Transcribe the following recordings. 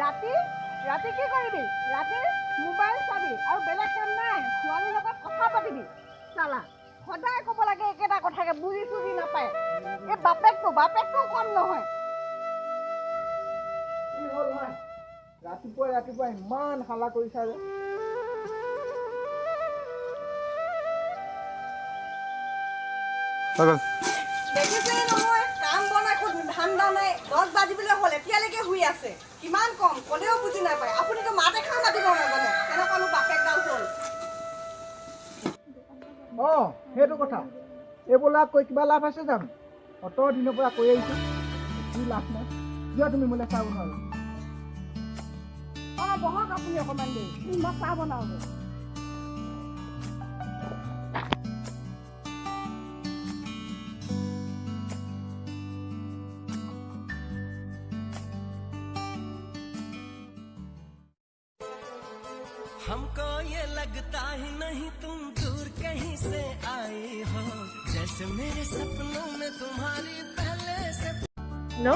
ৰাতি ৰাতি কি কৰিবি? ৰাতি মোবাইল চাবি আৰু বেলেগ কাম নাই। ছোৱালীৰ লগত কথা পাতিবি। চালা সদায় ক'ব লাগে একেটা কথাকে, বুজি চুজি নাপায়। এই বাপেকটো কম নহয়। ৰাতিপুৱা ইমান হাল্লা কৰিছা যে। দেখিছেই নহয়, কাম বন একো ধান্দা নাই। 10 বাজিবলৈ হ'ল, এতিয়ালৈকে শুই আছে। কিমান কম ক'লেও বুজি নাপায়। আপুনিতো মাত এষাৰ মাতিব নাজানে। কেনেকুৱানো বাপেকডাল হ'ল। সেইটো কথা। এইবিলাক কৈ কিবা লাভ আছে জানো? অত দিনৰ পৰা কৈ আহিছো, কি লাভ নাই। কিয় তুমি মোলৈ চাব নোৱাৰা? বহক আপুনি অকণমান দেৰি, মই চাহ বনাওঁগৈ। हमको ये लगता ही नहीं तुम दूर कहीं से आई हो, जैसे मेरे सपनों में तुम्हारी पहले से। हेलो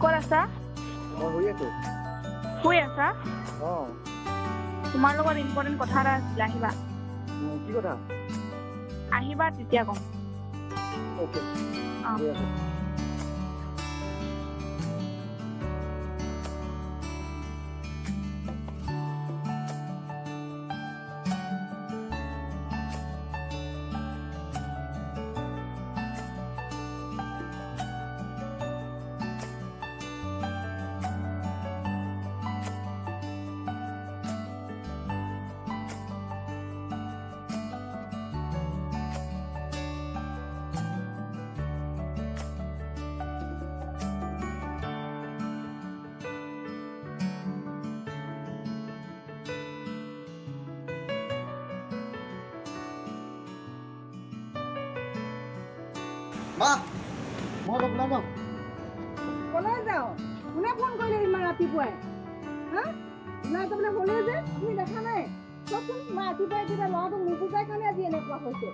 ক'ত আছা? শুই আছা? তোমাৰ লগত ইম্পৰ্টেণ্ট কথা এটা আছিলে, আহিবা। কি কথা? আহিবা তেতিয়া ক'ম। মা, মই অলপ ওলাই যাওঁ। ক'লৈ যাওঁ? কোনে ফোন কৰিলে ইমান ৰাতিপুৱাই? ওলাই যাবলৈ হ'লেই যে, আপুনি দেখা নাই? চোৱাচোন, মই ৰাতিপুৱাই ল'ৰাটো নুবুজাই কাৰণে আজি এনেকুৱা হৈছে।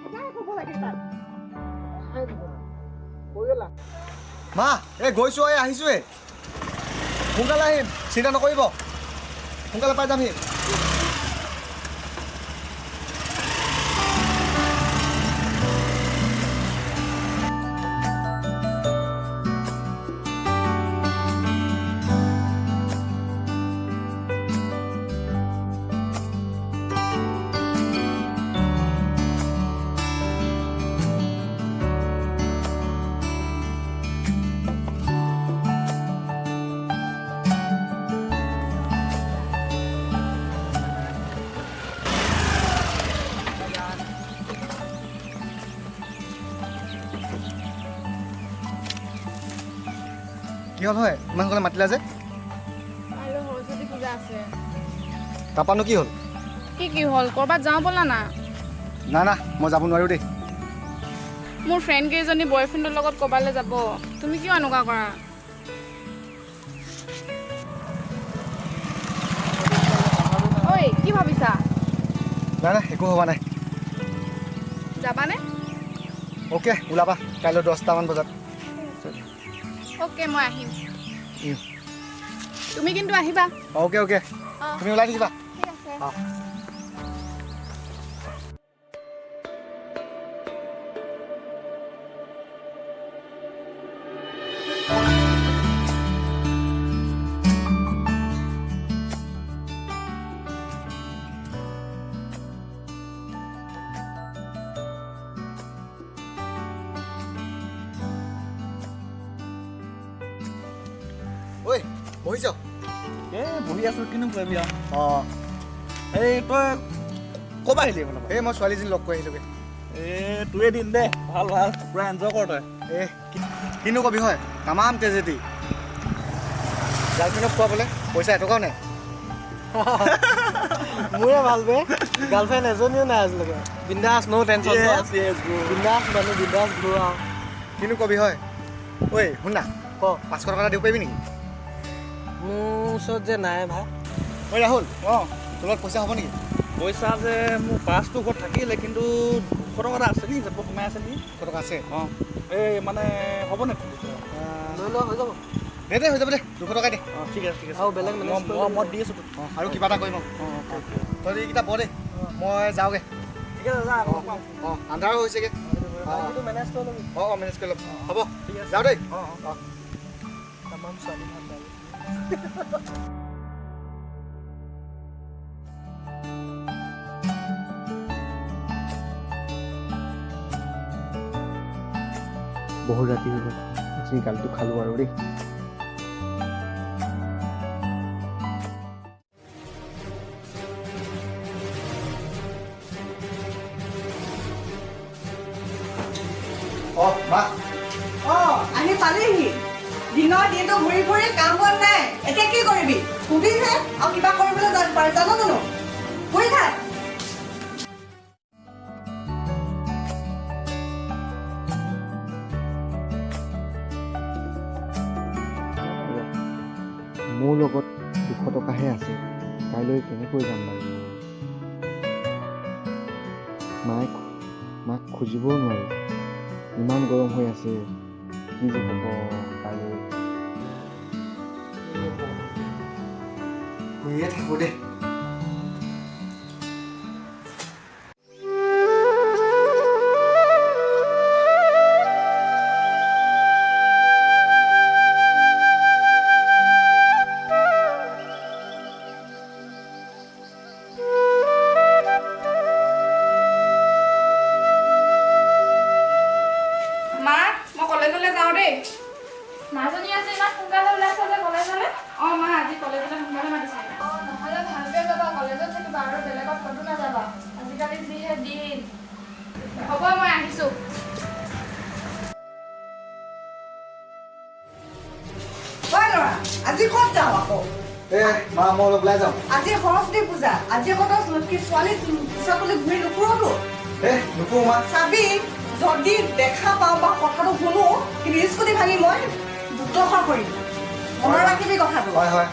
সদায় ক'ব লাগে তাত। মা, এই গৈছো, আহিছোৱে। সোনকালে আহিম, চিন্তা নকৰিব। সোনকালে পাই যামহি। কি হ'ল হয়? ইমান সোনকালে মাতিলা যে? কাইলৈ সৰস্বতী পূজা আছে। তাৰপানো কি হ'ল? কি হ'ল? ক'ৰবাত যাওঁ ব'লা না। না, মই যাব নোৱাৰোঁ দেই। মোৰ ফ্ৰেণ্ড কেইজনী বয়ফ্ৰেণ্ডৰ লগত ক'ৰবালৈ যাব। তুমি কিয় এনেকুৱা কৰা? ঐ, কি ভাবিছা? নাই, একো হোৱা নাই। যাবানে? অ'কে, ওলাবা কাইলৈ 10টামান বজাত। অ'কে, মই আহিম। তুমি কিন্তু আহিবা। অ'কে, তুমি ওলাই থাকিবা। ঠিক আছে। ঐ, বহিছ? বহি আছো, কিনো কৰিবি আৰু। এই তই ক'ৰপৰা আহিলি? এই মই ছোৱালীজনী লগ কৰি আহিলোগৈ। তোৰে দিন দে, ভাল পুৰা এনজয় কৰ তই। কিনো কবি হয়, তামাম ট্ৰেজেডি। গাৰ্লফ্ৰেণ্ডক খোৱাবলৈ পইচা এটকাও নাই। মোৰে ভাল বে, গাৰ্লফ্ৰেণ্ড এজনীও নাই আজিলৈকে। বিন্দাছ, ন' টেনশ্যন। বিন্দাছ মানুহ, বিন্দাছ ঘূৰো আৰু। কিনো কবি হয়। ঐ শুন না, 500 টকা এটা দিব পাৰিবি নেকি? মোৰ ওচৰত যে নাই ভাই। ঐ ৰাহুল, তোৰ লগত পইচা হ'ব নেকি? পইচা যে মোৰ পাছটো ঘৰত থাকিলে, কিন্তু 200 টকা এটা আছে নেকি? জেপত সোমাই আছে নেকি? 100 টকা আছে? এই মানে হ'ব নেকি? লৈ লোৱা হৈ যাব। দে হৈ যাব দে 200 টকা দে অঁ ঠিক আছে আৰু বেলেগ মই দি আছোঁ আৰু কিবা এটা কৰিম তই এইকেইটা বৰ দে মই যাওঁগৈ ঠিক আছে যা অঁ আন্ধাৰ হৈছেগৈ মেনেজ কৰি ল'বি অঁ মেনেজ কৰি ল'ম হ'ব যাওঁ দেই অঁ তামাম ছোৱালী ভাল লাগে বহুত ৰাতি হৈ গ'ল আজি গালটো খালোঁ আৰু দেই অঁ মা আহি পালেহি দিনৰ দিনটো ঘূৰি ফুৰি কাম বন নাই এতিয়া কি কৰিবি শুবিহে আৰু কিবা কৰিবলৈ জানো জানো শুই থাক মোৰ লগত 200 টকাহে আছে কাইলৈ কেনেকৈ যাম বাৰু মাক খুজিবও নোৱাৰোঁ ইমান গৰম হৈ আছে কি যে হ'ব কাইলৈ শুইয়ে থাকোঁ দে মা মই কলেজলৈ যাওঁ দেই মাজনী আজি ইমান সোনকালে ওলাইছে যে কলেজলৈ অঁ মা আজি কলেজলৈ সোনকালে মাতিছে অঁ নহ'লে ভালকৈ যাবা কলেজত থাকিবা আৰু বেলেগত ক'তো নাযাবা আজিকালি যিহে দিন হ'ব মই আহিছোঁ ঐ ল'ৰা আজি ক'ত যাওঁ আকৌ মা মই অলপ ওলাই যাওঁ আজি সৰস্বতী পূজা আজি আকৌ তই ছোৱালী পিছাবলৈ ঘূৰি নুফুৰতো নুফুৰো মা চাবি যদি দেখা পাওঁ বা কথাটো শুনো কিন্তু স্কুটি ভাঙি মই দুৰ্দশা কৰিম মনত ৰাখিবি কথাটো হয় হয়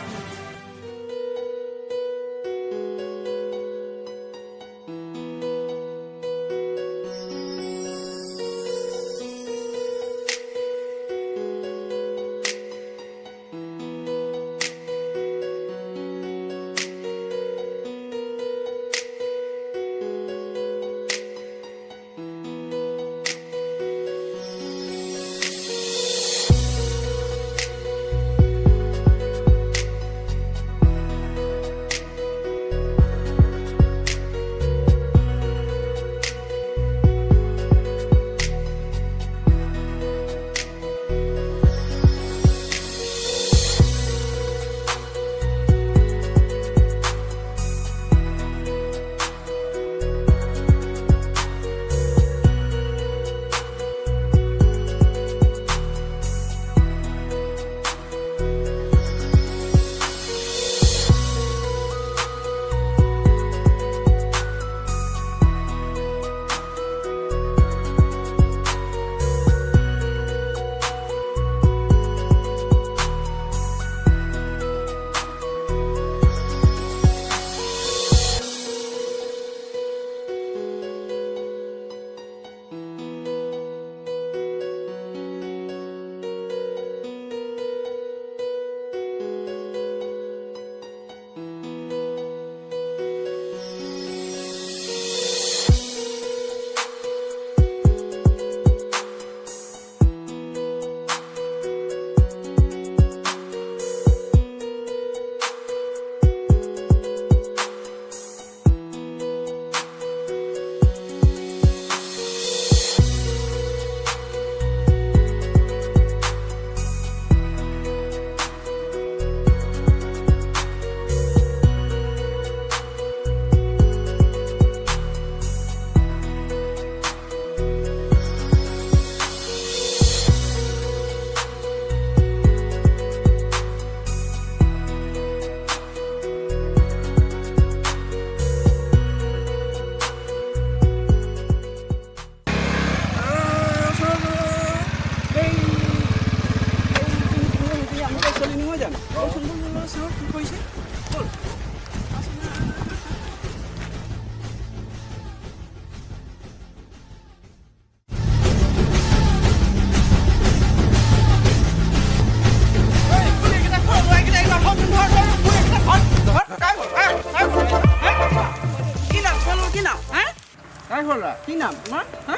কি নাম তোমাৰ হা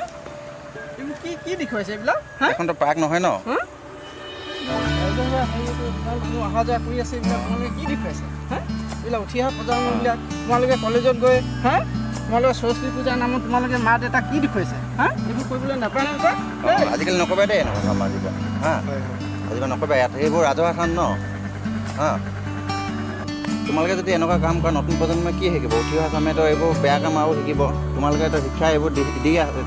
তুমি কি দেখুৱাইছে এইবিলাক হা এখনতো পাৰ্ক নহয় ন মানুহ অহা যোৱা কৰি আছে এইবিলাক তোমালোকে কি দেখুৱাইছে হা এইবিলাক উঠি অহা প্ৰজন্মবিলাক তোমালোকে কলেজত গৈ হা তোমালোকে সৰস্বতী পূজাৰ নামত তোমালোকে মা দেউতাক কি দেখুৱাইছে হা এইবোৰ কৰিবলৈ নাপায় নহয় আজিকালি নকবা দেই এনেকুৱা কাম আজিবা হা আজিবা নকবা ইয়াত এইবোৰ ৰাজহুৱা স্থান ন হা তোমালোকে যদি এনেকুৱা কাম কৰা নতুন প্ৰজন্মই কি শিকিব উঠি অহা চামেতো এইবোৰ বেয়া কাম আৰু শিকিব তোমালোকেতো শিক্ষা এইবোৰ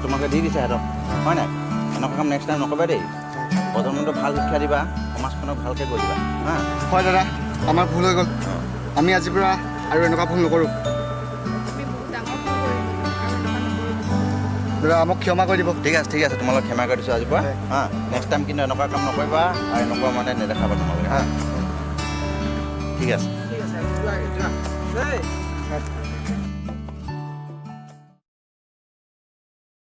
তোমালোকে দি দিছে সিহঁতক হয় নাই এনেকুৱা কাম নেক্সট টাইম নকবা দেই প্ৰজন্মটো ভাল শিক্ষা দিবা সমাজখনক ভালকৈ কৰি দিবা হা হয় দাদা আমাৰ ভুল হৈ গ'ল আমি আজিৰ পৰা আৰু এনেকুৱা ভুল নকৰোঁ দাদা আমাক ক্ষমা কৰি দিব ঠিক আছে তোমালোক ক্ষমা কৰি দিছোঁ আজিৰ পৰা হা নেক্সট টাইম কিন্তু এনেকুৱা কাম নকৰিবা আৰু এনেকুৱা মানে নেদেখাবা তোমালোকে হা ঠিক আছে যোৱা